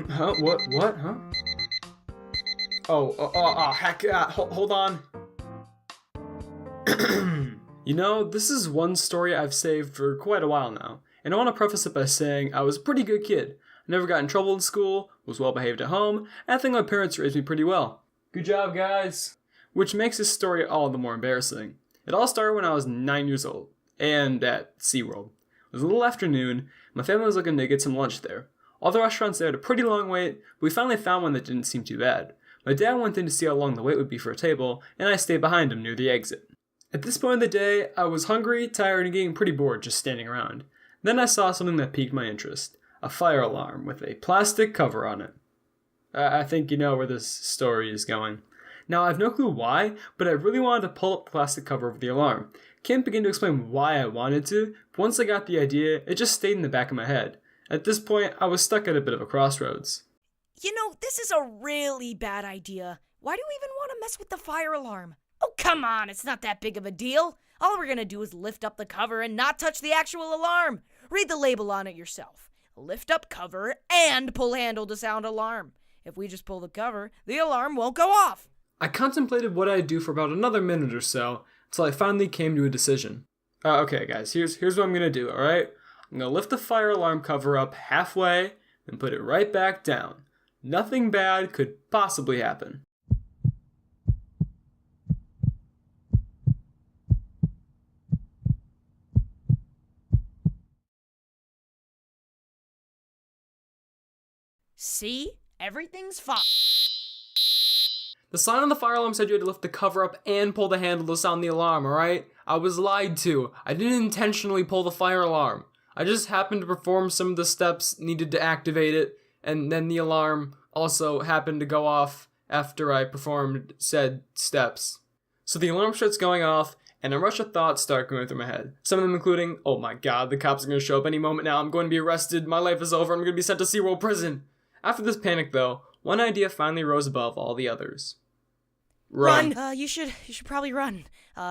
Huh? What? Huh? Heck, hold on. You know, this is one story I've saved for quite a while now, and I want to preface it by saying I was a pretty good kid. I never got in trouble in school, was well behaved at home, and I think my parents raised me pretty well. Good job, guys! Which makes this story all the more embarrassing. It all started when I was 9 years old, and at SeaWorld. It was a little afternoon, my family was looking to get some lunch there. All the restaurants there had a pretty long wait, but we finally found one that didn't seem too bad. My dad went in to see how long the wait would be for a table, and I stayed behind him near the exit. At this point in the day, I was hungry, tired, and getting pretty bored just standing around. Then I saw something that piqued my interest. A fire alarm with a plastic cover on it. I think you know where this story is going. Now, I have no clue why, but I really wanted to pull up the plastic cover of the alarm. Can't begin to explain why I wanted to, but once I got the idea, it just stayed in the back of my head. At this point, I was stuck at a bit of a crossroads. You know, this is a really bad idea. Why do you even want to mess with the fire alarm? Oh, come on, it's not that big of a deal. All we're gonna do is lift up the cover and not touch the actual alarm. Read the label on it yourself. Lift up cover and pull handle to sound alarm. If we just pull the cover, the alarm won't go off. I contemplated what I'd do for about another minute or so, until I finally came to a decision. Okay guys, here's what I'm gonna do, alright? I'm gonna lift the fire alarm cover up halfway and put it right back down. Nothing bad could possibly happen. See? Everything's fine. The sign on the fire alarm said you had to lift the cover up and pull the handle to sound the alarm, alright? I was lied to. I didn't intentionally pull the fire alarm. I just happened to perform some of the steps needed to activate it, and then the alarm also happened to go off after I performed said steps. So the alarm starts going off, and a rush of thoughts start going through my head. Some of them including, oh my god, the cops are going to show up any moment now, I'm going to be arrested, my life is over, I'm going to be sent to SeaWorld prison. After this panic though, one idea finally rose above all the others. Run. You should probably run.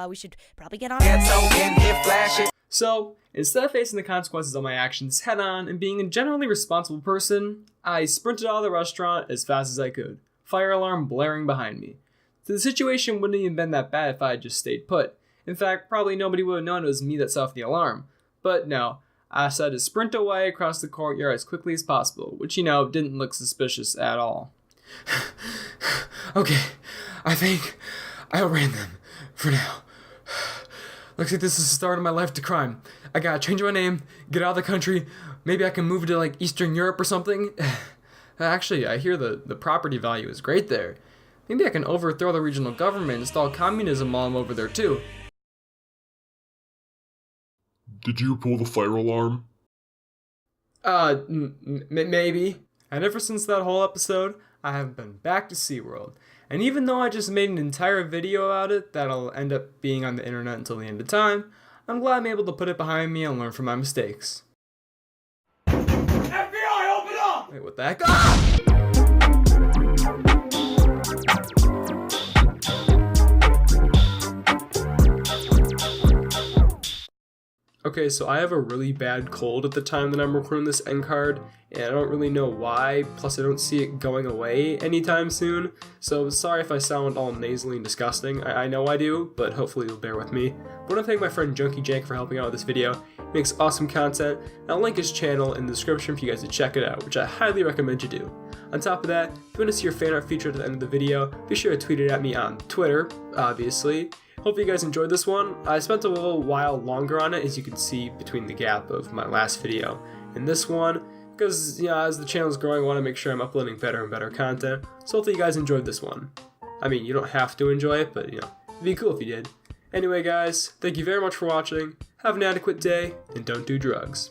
We should probably get on. So, instead of facing the consequences of my actions head on and being a generally responsible person, I sprinted out of the restaurant as fast as I could, fire alarm blaring behind me. The situation wouldn't even been that bad if I had just stayed put. In fact, probably nobody would have known it was me that set off the alarm. But no, I decided to sprint away across the courtyard as quickly as possible, which, didn't look suspicious at all. Okay, I think I outran them for now. Looks like this is the start of my life to crime. I gotta change my name, get out of the country, maybe I can move to Eastern Europe or something. Actually, I hear the property value is great there. Maybe I can overthrow the regional government and install communism while I'm over there too. Did you pull the fire alarm? Maybe. And ever since that whole episode, I have been back to SeaWorld. And even though I just made an entire video about it that'll end up being on the internet until the end of time, I'm glad I'm able to put it behind me and learn from my mistakes. FBI, open up! Wait, what the heck? Ah! Okay, so I have a really bad cold at the time that I'm recording this end card, and I don't really know why, plus I don't see it going away anytime soon, so sorry if I sound all nasally and disgusting. I know I do, but hopefully you'll bear with me. I want to thank my friend Junky Janker for helping out with this video. He makes awesome content, and I'll link his channel in the description for you guys to check it out, which I highly recommend you do. On top of that, if you want to see your fan art featured at the end of the video, be sure to tweet it at me on Twitter, obviously. Hope you guys enjoyed this one. I spent a little while longer on it, as you can see between the gap of my last video and this one, because as the channel is growing, I want to make sure I'm uploading better and better content. So hopefully you guys enjoyed this one. I mean, you don't have to enjoy it, but it'd be cool if you did. Anyway guys, thank you very much for watching, have an adequate day, and don't do drugs.